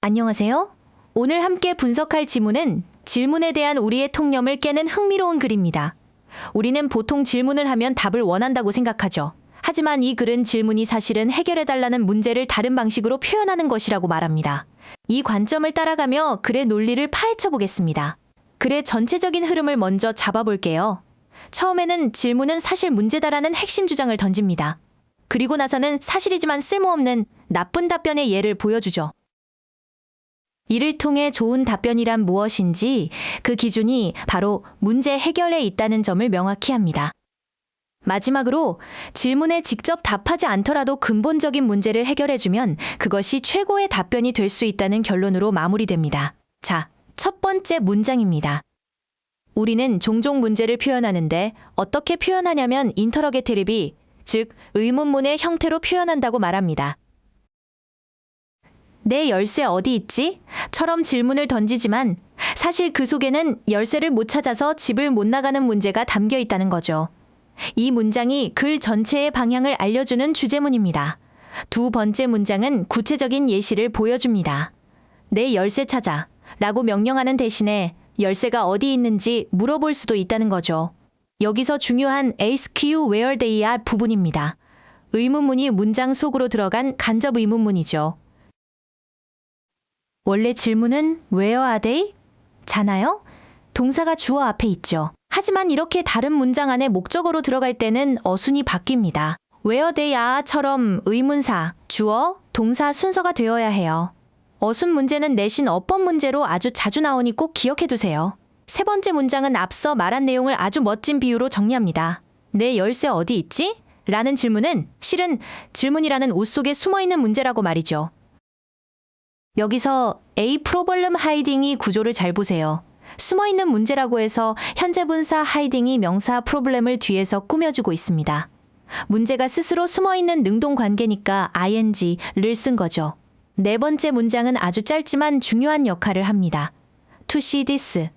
안녕하세요. 오늘 함께 분석할 지문은 질문에 대한 우리의 통념을 깨는 흥미로운 글입니다. 우리는 보통 질문을 하면 답을 원한다고 생각하죠. 하지만 이 글은 질문이 사실은 해결해달라는 문제를 다른 방식으로 표현하는 것이라고 말합니다. 이 관점을 따라가며 글의 논리를 파헤쳐 보겠습니다. 글의 전체적인 흐름을 먼저 잡아볼게요. 처음에는 질문은 사실 문제다라는 핵심 주장을 던집니다. 그리고 나서는 사실이지만 쓸모없는 나쁜 답변의 예를 보여주죠. 이를 통해 좋은 답변이란 무엇인지 그 기준이 바로 문제 해결에 있다는 점을 명확히 합니다. 마지막으로 질문에 직접 답하지 않더라도 근본적인 문제를 해결해주면 그것이 최고의 답변이 될 수 있다는 결론으로 마무리됩니다. 자, 첫 번째 문장입니다. 우리는 종종 문제를 표현하는데 어떻게 표현하냐면 인터로게티브, 즉 의문문의 형태로 표현한다고 말합니다. 내 열쇠 어디 있지? 처럼 질문을 던지지만 사실 그 속에는 열쇠를 못 찾아서 집을 못 나가는 문제가 담겨 있다는 거죠. 이 문장이 글 전체의 방향을 알려주는 주제문입니다. 두 번째 문장은 구체적인 예시를 보여줍니다. 내 열쇠 찾아 라고 명령하는 대신에 열쇠가 어디 있는지 물어볼 수도 있다는 거죠. 여기서 중요한 ask you where they are 부분입니다. 의문문이 문장 속으로 들어간 간접 의문문이죠. 원래 질문은 where are they? 잖아요? 동사가 주어 앞에 있죠. 하지만 이렇게 다른 문장 안에 목적어로 들어갈 때는 어순이 바뀝니다. where they are처럼 의문사, 주어, 동사 순서가 되어야 해요. 어순 문제는 내신 어법 문제로 아주 자주 나오니 꼭 기억해두세요. 세 번째 문장은 앞서 말한 내용을 아주 멋진 비유로 정리합니다. 내 열쇠 어디 있지? 라는 질문은 실은 질문이라는 옷 속에 숨어있는 문제라고 말이죠. 여기서 A problem hiding이 구조를 잘 보세요. 숨어있는 문제라고 해서 현재 분사 hiding이 명사 problem을 뒤에서 꾸며주고 있습니다. 문제가 스스로 숨어있는 능동 관계니까 ing를 쓴 거죠. 네 번째 문장은 아주 짧지만 중요한 역할을 합니다. To see this,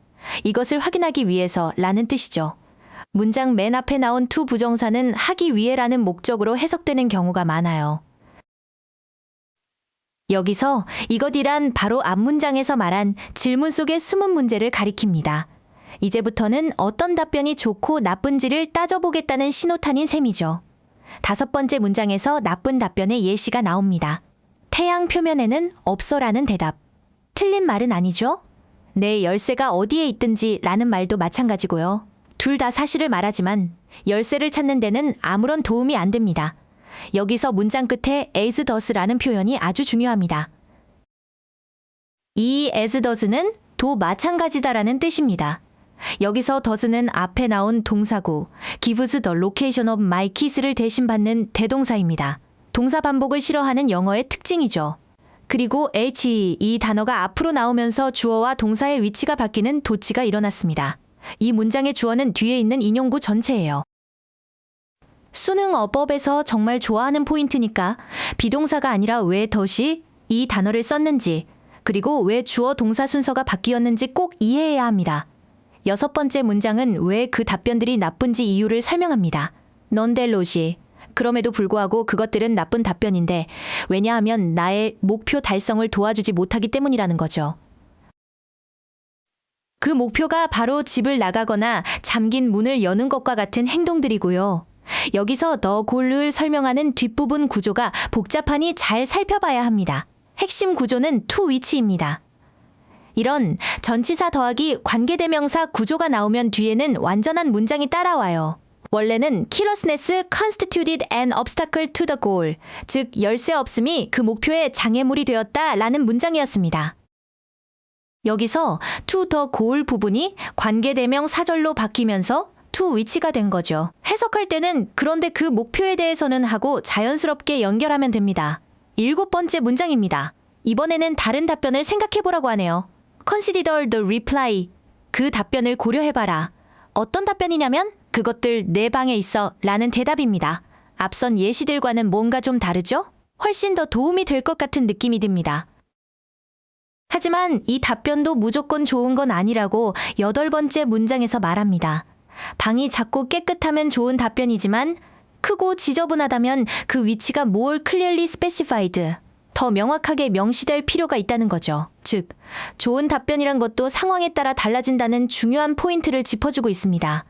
이것을 확인하기 위해서 라는 뜻이죠. 문장 맨 앞에 나온 to 부정사는 하기 위해라는 목적으로 해석되는 경우가 많아요. 여기서 이것이란 바로 앞 문장에서 말한 질문 속의 숨은 문제를 가리킵니다. 이제부터는 어떤 답변이 좋고 나쁜지를 따져보겠다는 신호탄인 셈이죠. 다섯 번째 문장에서 나쁜 답변의 예시가 나옵니다. 태양 표면에는 없어라는 대답. 틀린 말은 아니죠? 내 열쇠가 어디에 있든지 라는 말도 마찬가지고요. 둘 다 사실을 말하지만 열쇠를 찾는 데는 아무런 도움이 안 됩니다. 여기서 문장 끝에 as does라는 표현이 아주 중요합니다. 이 as does는 도 마찬가지다라는 뜻입니다. 여기서 does는 앞에 나온 동사구 gives the location of my keys를 대신 받는 대동사입니다. 동사 반복을 싫어하는 영어의 특징이죠. 그리고 h, 이 단어가 앞으로 나오면서 주어와 동사의 위치가 바뀌는 도치가 일어났습니다. 이 문장의 주어는 뒤에 있는 인용구 전체예요. 수능 어법에서 정말 좋아하는 포인트니까 비동사가 아니라 왜 덫이 이 단어를 썼는지 그리고 왜 주어 동사 순서가 바뀌었는지 꼭 이해해야 합니다. 여섯 번째 문장은 왜 그 답변들이 나쁜지 이유를 설명합니다. 넌델롯이 그럼에도 불구하고 그것들은 나쁜 답변인데 왜냐하면 나의 목표 달성을 도와주지 못하기 때문이라는 거죠. 그 목표가 바로 집을 나가거나 잠긴 문을 여는 것과 같은 행동들이고요. 여기서 the goal을 설명하는 뒷부분 구조가 복잡하니 잘 살펴봐야 합니다. 핵심 구조는 to 위치입니다. 이런 전치사 더하기 관계대명사 구조가 나오면 뒤에는 완전한 문장이 따라와요. 원래는 carelessness constituted an obstacle to the goal, 즉 열쇠 없음이 그 목표에 장애물이 되었다라는 문장이었습니다. 여기서 to the goal 부분이 관계대명 사절로 바뀌면서 to 위치가 된 거죠. 해석할 때는 그런데 그 목표에 대해서는 하고 자연스럽게 연결하면 됩니다. 일곱 번째 문장입니다. 이번에는 다른 답변을 생각해보라고 하네요. Consider the reply. 그 답변을 고려해봐라. 어떤 답변이냐면 그것들 내 방에 있어 라는 대답입니다. 앞선 예시들과는 뭔가 좀 다르죠? 훨씬 더 도움이 될 것 같은 느낌이 듭니다. 하지만 이 답변도 무조건 좋은 건 아니라고 여덟 번째 문장에서 말합니다. 방이 작고 깨끗하면 좋은 답변이지만 크고 지저분하다면 그 위치가 more clearly specified, 더 명확하게 명시될 필요가 있다는 거죠. 즉, 좋은 답변이란 것도 상황에 따라 달라진다는 중요한 포인트를 짚어주고 있습니다.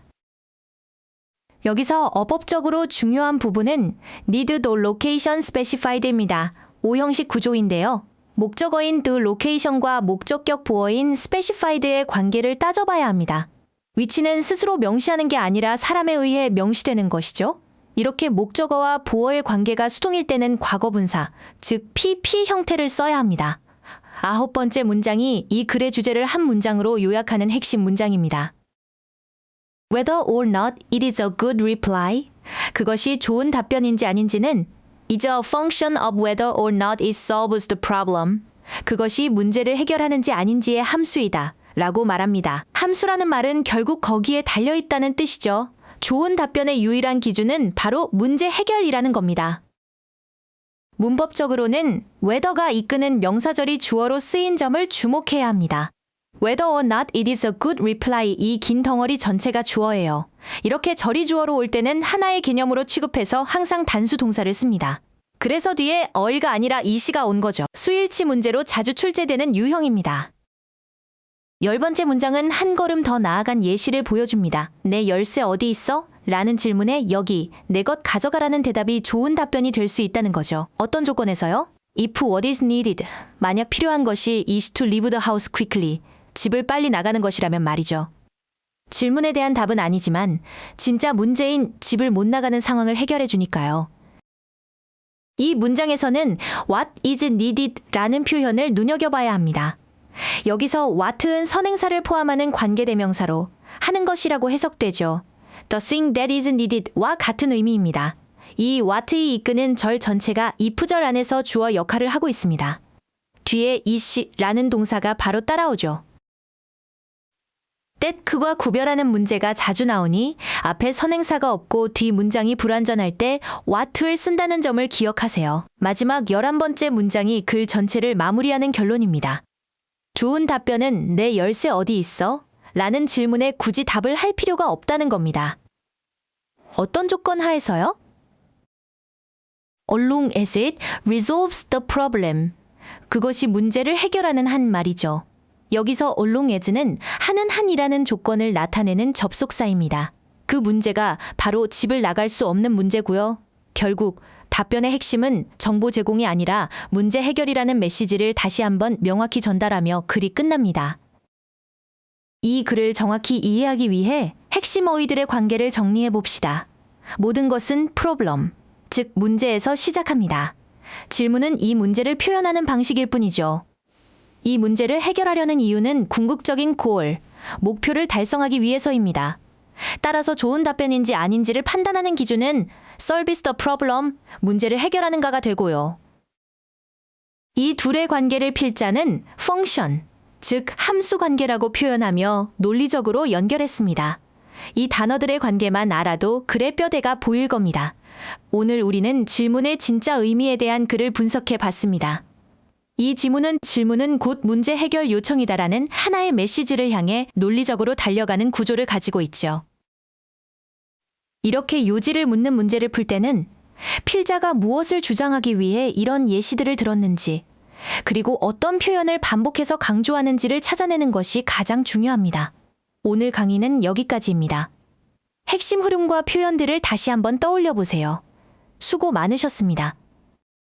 여기서 어법적으로 중요한 부분은 need the location specified입니다. 오형식 구조인데요. 목적어인 the location과 목적격 보어인 specified의 관계를 따져봐야 합니다. 위치는 스스로 명시하는 게 아니라 사람에 의해 명시되는 것이죠. 이렇게 목적어와 보어의 관계가 수동일 때는 과거분사, 즉 PP 형태를 써야 합니다. 9번째 문장이 이 글의 주제를 한 문장으로 요약하는 핵심 문장입니다. Whether or not it is a good reply, 그것이 좋은 답변인지 아닌지는 is a function of whether or not it solves the problem. 그것이 문제를 해결하는지 아닌지의 함수이다 라고 말합니다. 함수라는 말은 결국 거기에 달려있다는 뜻이죠. 좋은 답변의 유일한 기준은 바로 문제 해결이라는 겁니다. 문법적으로는 whether가 이끄는 명사절이 주어로 쓰인 점을 주목해야 합니다. Whether or not it is a good reply, 이 긴 덩어리 전체가 주어예요. 이렇게 절이 주어로 올 때는 하나의 개념으로 취급해서 항상 단수 동사를 씁니다. 그래서 뒤에 어이가 아니라 이시가 온 거죠. 수일치 문제로 자주 출제되는 유형입니다. 10번째 문장은 한 걸음 더 나아간 예시를 보여줍니다. 내 열쇠 어디 있어? 라는 질문에 여기, 내 것 가져가라는 대답이 좋은 답변이 될 수 있다는 거죠. 어떤 조건에서요? If what is needed, 만약 필요한 것이 is to leave the house quickly, 집을 빨리 나가는 것이라면 말이죠. 질문에 대한 답은 아니지만 진짜 문제인 집을 못 나가는 상황을 해결해 주니까요. 이 문장에서는 what is needed 라는 표현을 눈여겨봐야 합니다. 여기서 what은 선행사를 포함하는 관계대명사로 하는 것이라고 해석되죠. The thing that is needed와 같은 의미입니다. 이 what이 이끄는 절 전체가 if절 안에서 주어 역할을 하고 있습니다. 뒤에 is라는 동사가 바로 따라오죠. that과 구별하는 문제가 자주 나오니 앞에 선행사가 없고 뒤 문장이 불완전할 때 what을 쓴다는 점을 기억하세요. 마지막 11번째 문장이 글 전체를 마무리하는 결론입니다. 좋은 답변은 내 열쇠 어디 있어? 라는 질문에 굳이 답을 할 필요가 없다는 겁니다. 어떤 조건 하에서요? Along as it resolves the problem. 그것이 문제를 해결하는 한 말이죠. 여기서 along as는 하는 한이라는 조건을 나타내는 접속사입니다. 그 문제가 바로 집을 나갈 수 없는 문제고요. 결국 답변의 핵심은 정보 제공이 아니라 문제 해결이라는 메시지를 다시 한번 명확히 전달하며 글이 끝납니다. 이 글을 정확히 이해하기 위해 핵심 어휘들의 관계를 정리해 봅시다. 모든 것은 problem, 즉 문제에서 시작합니다. 질문은 이 문제를 표현하는 방식일 뿐이죠. 이 문제를 해결하려는 이유는 궁극적인 goal, 목표를 달성하기 위해서입니다. 따라서 좋은 답변인지 아닌지를 판단하는 기준은 solves the problem, 문제를 해결하는가가 되고요. 이 둘의 관계를 필자는 function, 즉 함수 관계라고 표현하며 논리적으로 연결했습니다. 이 단어들의 관계만 알아도 글의 뼈대가 보일 겁니다. 오늘 우리는 질문의 진짜 의미에 대한 글을 분석해 봤습니다. 이 질문은 곧 문제 해결 요청이다라는 하나의 메시지를 향해 논리적으로 달려가는 구조를 가지고 있죠. 이렇게 요지를 묻는 문제를 풀 때는 필자가 무엇을 주장하기 위해 이런 예시들을 들었는지, 그리고 어떤 표현을 반복해서 강조하는지를 찾아내는 것이 가장 중요합니다. 오늘 강의는 여기까지입니다. 핵심 흐름과 표현들을 다시 한번 떠올려 보세요. 수고 많으셨습니다.